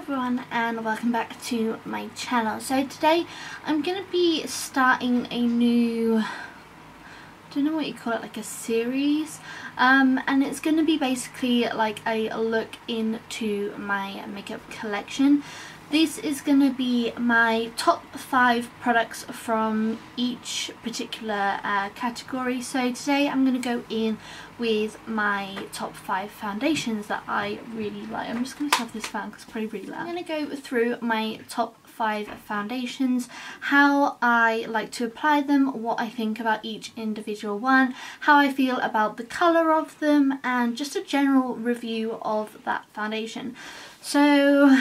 everyone and welcome back to my channel. So today I'm going to be starting a new, I don't know what you call it, like a series, and it's going to be basically like a look into my makeup collection. This is going to be my top 5 products from each particular category. So today I'm going to go in with my top 5 foundations that I really like. I'm just going to have this fan because it's probably really loud. I'm going to go through my top 5 foundations, how I like to apply them, what I think about each individual one, how I feel about the colour of them, and just a general review of that foundation. So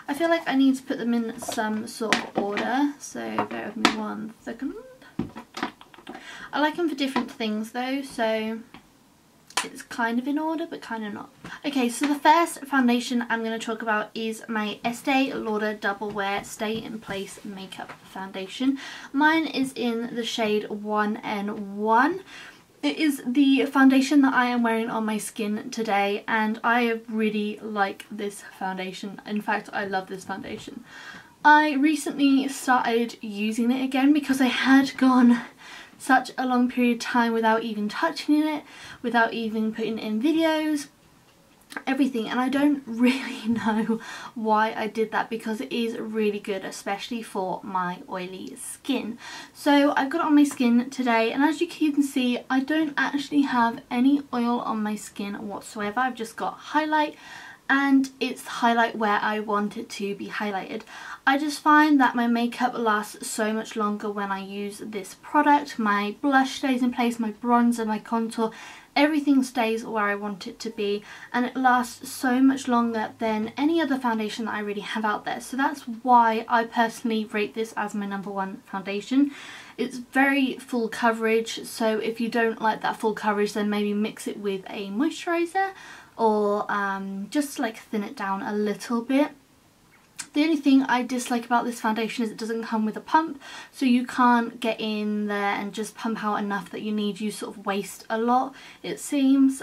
I feel like I need to put them in some sort of order, so bear with me 1 second. I like them for different things though, so it's kind of in order but kind of not. Okay, so the first foundation I'm going to talk about is my Estee Lauder Double Wear Stay in Place Makeup Foundation. Mine is in the shade 1N1. It is the foundation that I am wearing on my skin today, and I really like this foundation. In fact, I love this foundation. I recently started using it again because I had gone such a long period of time without even touching it, without even putting in videos, everything, and I don't really know why I did that because it is really good, especially for my oily skin. So I've got it on my skin today, and as you can see, I don't actually have any oil on my skin whatsoever. I've just got highlight, and it's highlight where I want it to be highlighted. I just find that my makeup lasts so much longer when I use this product. My blush stays in place, my bronzer, my contour, everything stays where I want it to be, and it lasts so much longer than any other foundation that I really have out there. So that's why I personally rate this as my #1 foundation. It's very full coverage, so if you don't like that full coverage, then maybe mix it with a moisturiser or just like thin it down a little bit. The only thing I dislike about this foundation is it doesn't come with a pump, so you can't get in there and just pump out enough that you need. You sort of waste a lot, it seems.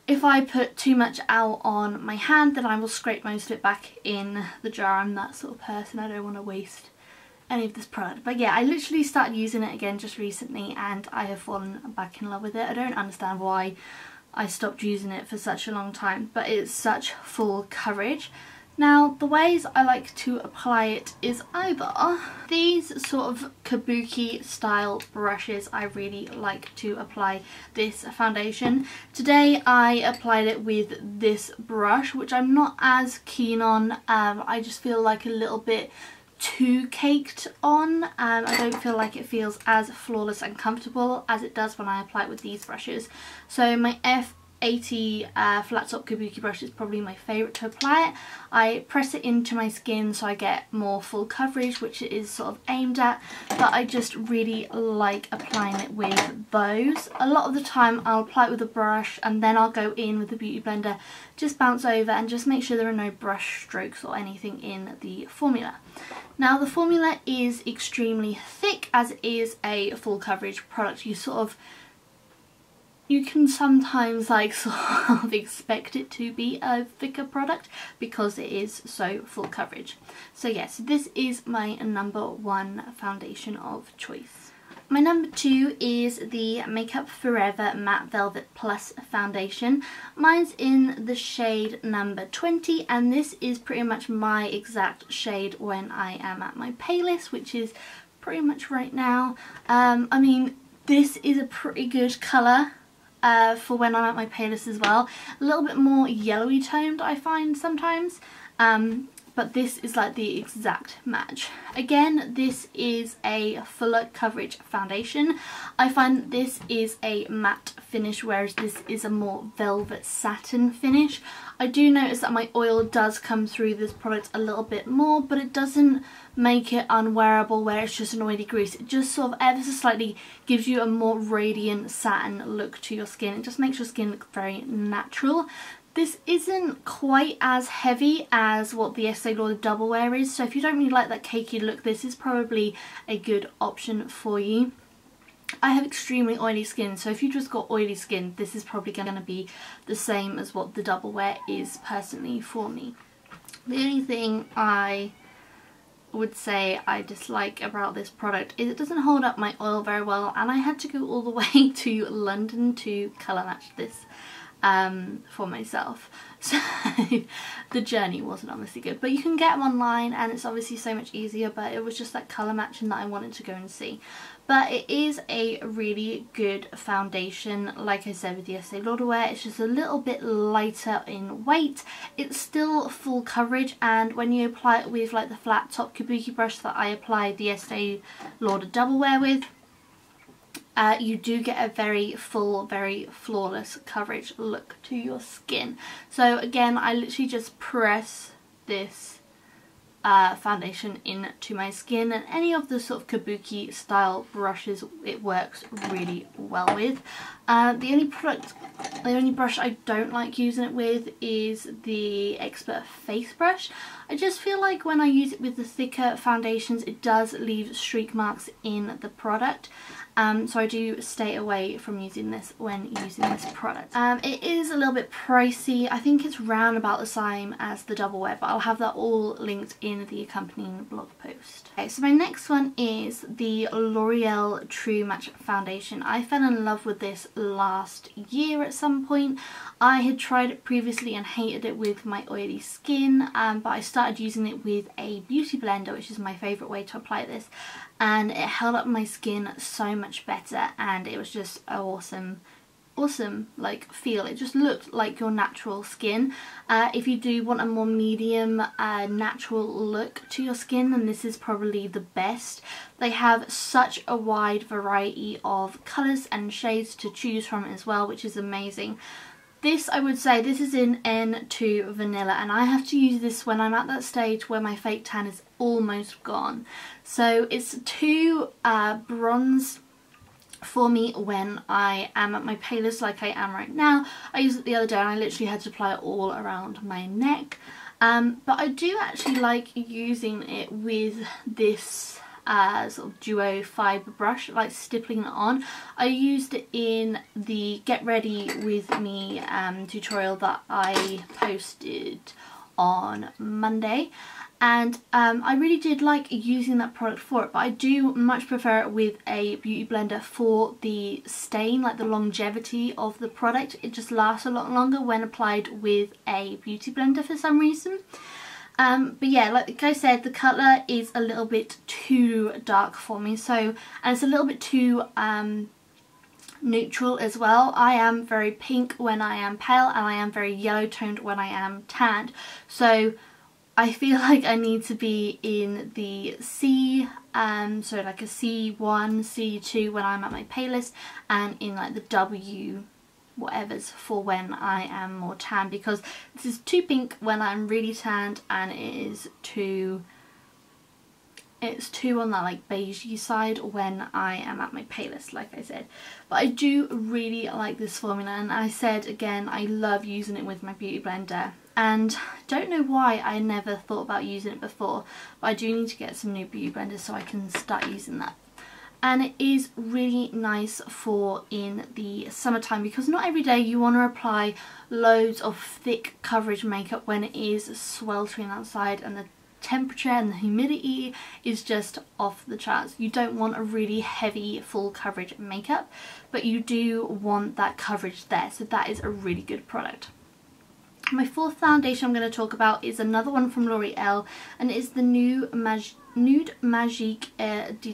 If I put too much out on my hand, then I will scrape most of it back in the jar. I'm that sort of person, I don't want to waste any of this product. But yeah, I literally started using it again just recently and I have fallen back in love with it. I don't understand why I stopped using it for such a long time, but it's such full coverage. Now, the ways I like to apply it is either these sort of kabuki style brushes. I really like to apply this foundation. Today I applied it with this brush, which I'm not as keen on. I just feel like a little bit too caked on. I don't feel like it feels as flawless and comfortable as it does when I apply it with these brushes. So my F80 flat top kabuki brush is probably my favourite to apply it. I press it into my skin so I get more full coverage, which it is sort of aimed at, but I just really like applying it with those. A lot of the time I'll apply it with a brush and then I'll go in with the beauty blender, just bounce over and just make sure there are no brush strokes or anything in the formula. Now, the formula is extremely thick as it is a full coverage product. You can sometimes like sort of expect it to be a thicker product because it is so full coverage. So yes, this is my #1 foundation of choice. My #2 is the Makeup Forever Matte Velvet Plus foundation. Mine's in the shade number 20, and this is pretty much my exact shade when I am at my palest, which is pretty much right now. I mean, this is a pretty good colour for when I'm at my palest as well. A little bit more yellowy toned I find sometimes, but this is like the exact match. Again, this is a fuller coverage foundation. I find this is a matte finish, whereas this is a more velvet satin finish. I do notice that my oil does come through this product a little bit more, but it doesn't make it unwearable where it's just an oily grease. It just sort of ever so slightly gives you a more radiant satin look to your skin. It just makes your skin look very natural. This isn't quite as heavy as what the Estee Lauder Double Wear is, so if you don't really like that cakey look, this is probably a good option for you. I have extremely oily skin, so if you just got oily skin, this is probably going to be the same as what the Double Wear is personally for me. The only thing I would say I dislike about this product is it doesn't hold up my oil very well, and I had to go all the way to London to colour match this for myself, so the journey wasn't obviously good, but you can get them online and it's obviously so much easier, but it was just that colour matching that I wanted to go and see. But it is a really good foundation, like I said with the Estee Lauder wear. It's just a little bit lighter in weight. It's still full coverage, and when you apply it with like the flat top kabuki brush that I applied the Estee Lauder double wear with, you do get a very full, very flawless coverage look to your skin. So again, I literally just press this foundation into my skin, and any of the sort of kabuki style brushes it works really well with. The only brush I don't like using it with is the Expert Face brush. I just feel like when I use it with the thicker foundations it does leave streak marks in the product. So I do stay away from using this when using this product. It is a little bit pricey. I think it's round about the same as the double wear, but I'll have that all linked in the accompanying blog post. Okay, so my next one is the L'Oreal True Match Foundation. I fell in love with this last year at some point. I had tried it previously and hated it with my oily skin, but I started using it with a beauty blender, which is my favourite way to apply this, and it held up my skin so much better, and it was just awesome like feel. It just looked like your natural skin. If you do want a more medium natural look to your skin, then this is probably the best. They have such a wide variety of colours and shades to choose from as well, which is amazing. This, I would say, this is in N2 Vanilla, and I have to use this when I'm at that stage where my fake tan is almost gone. So it's too bronze for me when I am at my palest like I am right now. I used it the other day and I literally had to apply it all around my neck. But I do actually like using it with this sort of duo fibre brush, like stippling it on. I used it in the Get Ready With Me tutorial that I posted on Monday, and I really did like using that product for it, but I do much prefer it with a beauty blender for the stain, like the longevity of the product. It just lasts a lot longer when applied with a beauty blender for some reason. But yeah, like I said, the colour is a little bit too dark for me, so, and it's a little bit too neutral as well. I am very pink when I am pale, and I am very yellow toned when I am tanned, so I feel like I need to be in the C, so like a C1, C2 when I'm at my palest, and in like the W whatever's for when I am more tan, because this is too pink when I'm really tanned, and it's too on that like beigey side when I am at my palest, like I said. But I do really like this formula, and I said again, I love using it with my beauty blender, and don't know why I never thought about using it before, but I do need to get some new beauty blenders so I can start using that. And it is really nice for in the summertime, because not every day you want to apply loads of thick coverage makeup when it is sweltering outside and the temperature and the humidity is just off the charts. You don't want a really heavy full coverage makeup, but you do want that coverage there, so that is a really good product. My fourth foundation I'm going to talk about is another one from L'Oreal, and it is the Nude Magique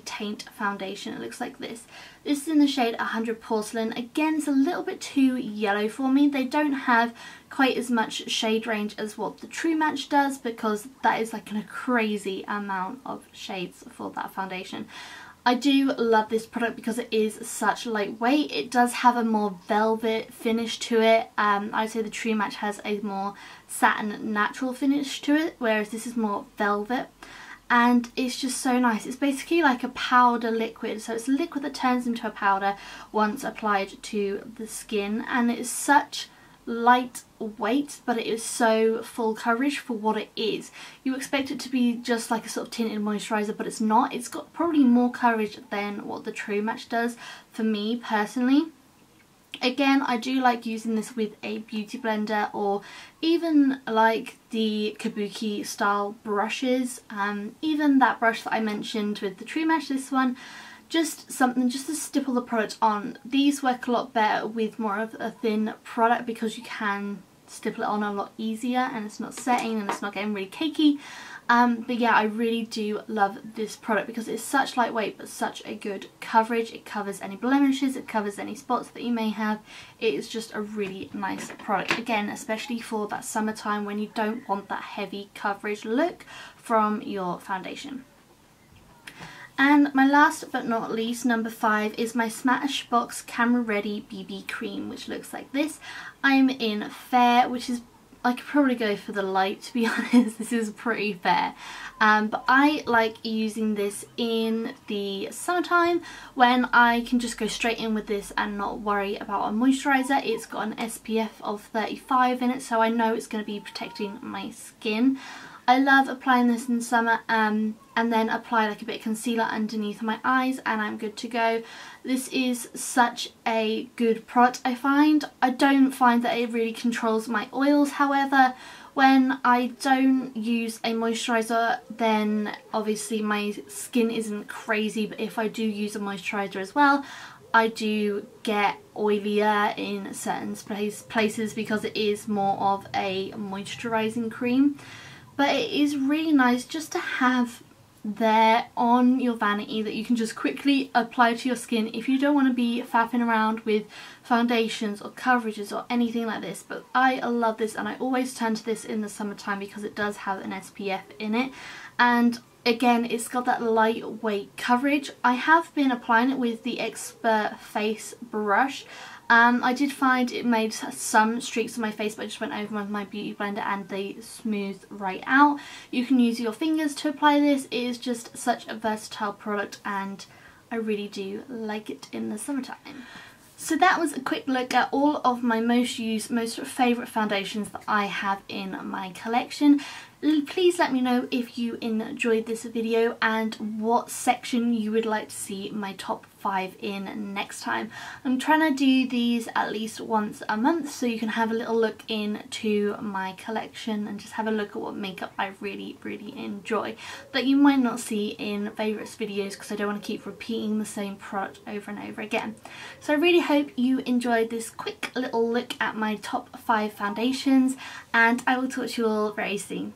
Teint foundation. It looks like this. This is in the shade 100 Porcelain. Again, it's a little bit too yellow for me. They don't have quite as much shade range as what the True Match does, because that is like a crazy amount of shades for that foundation. I do love this product because it is such lightweight. It does have a more velvet finish to it. I'd say the True Match has a more satin natural finish to it, whereas this is more velvet. And it's just so nice. It's basically like a powder liquid, so it's a liquid that turns into a powder once applied to the skin, and it's such light weight, but it is so full coverage for what it is. You expect it to be just like a sort of tinted moisturiser, but it's not. It's got probably more coverage than what the True Match does for me personally. Again, I do like using this with a beauty blender, or even like the kabuki style brushes. Even that brush that I mentioned with the True Match, this one, just something just to stipple the product on. These work a lot better with more of a thin product because you can stipple it on a lot easier and it's not setting and it's not getting really cakey. But yeah, I really do love this product because it's such lightweight but such a good coverage. It covers any blemishes, it covers any spots that you may have. It is just a really nice product. Again, especially for that summertime when you don't want that heavy coverage look from your foundation. And my last but not least, number 5, is my Smashbox Camera Ready BB Cream, which looks like this. I'm in Fair, which is, I could probably go for the light, to be honest. This is pretty fair. But I like using this in the summertime when I can just go straight in with this and not worry about a moisturiser. It's got an SPF of 35 in it, so I know it's going to be protecting my skin. I love applying this in summer and then apply like a bit of concealer underneath my eyes and I'm good to go. This is such a good product, I find. I don't find that it really controls my oils, however, when I don't use a moisturiser then obviously my skin isn't crazy, but if I do use a moisturiser as well, I do get oilier in certain places because it is more of a moisturising cream. But it is really nice just to have there on your vanity that you can just quickly apply to your skin if you don't want to be faffing around with foundations or coverages or anything like this. But I love this and I always turn to this in the summertime because it does have an SPF in it. And again, it's got that lightweight coverage. I have been applying it with the Expert Face brush. I did find it made some streaks on my face, but I just went over with my beauty blender and they smoothed right out. You can use your fingers to apply this. It is just such a versatile product and I really do like it in the summertime. So that was a quick look at all of my most used, most favourite foundations that I have in my collection. Please let me know if you enjoyed this video and what section you would like to see my top 5 in next time. I'm trying to do these at least once a month so you can have a little look into my collection and just have a look at what makeup I really enjoy that you might not see in favourites videos because I don't want to keep repeating the same product over and over again. So I really hope you enjoyed this quick little look at my top 5 foundations and I will talk to you all very soon.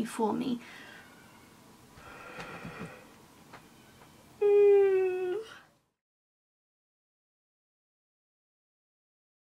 For me.